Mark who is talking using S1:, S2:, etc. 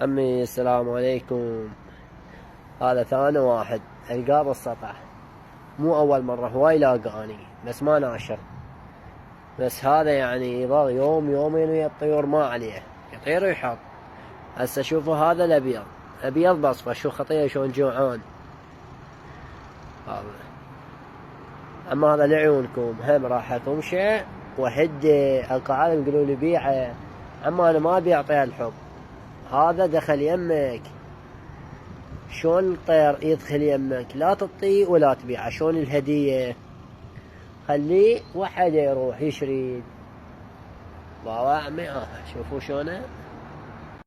S1: عمي السلام عليكم. هذا ثاني واحد القاه بالسطح، مو اول مرة، هواي لاقاني بس ما ناشر. بس هذا يعني يظل يوم يومين ويا الطيور ما عليه، يطير ويحط. هسه شوفوا هذا الابيض، ابيض بصفة، شو خطيه شلون جوعان. هذا اما هذا لعيونكم هم راح تمشي وهدي القعالم يقولوا لي بيعه، اما انا ما ابي اعطيها الحب. هذا دخل يمك، شلون الطير يدخل يمك، لا تطيه ولا تبيعه، شلون الهدية. خليه وحده يروح يشري. بابا عمي شوفوا شلونه.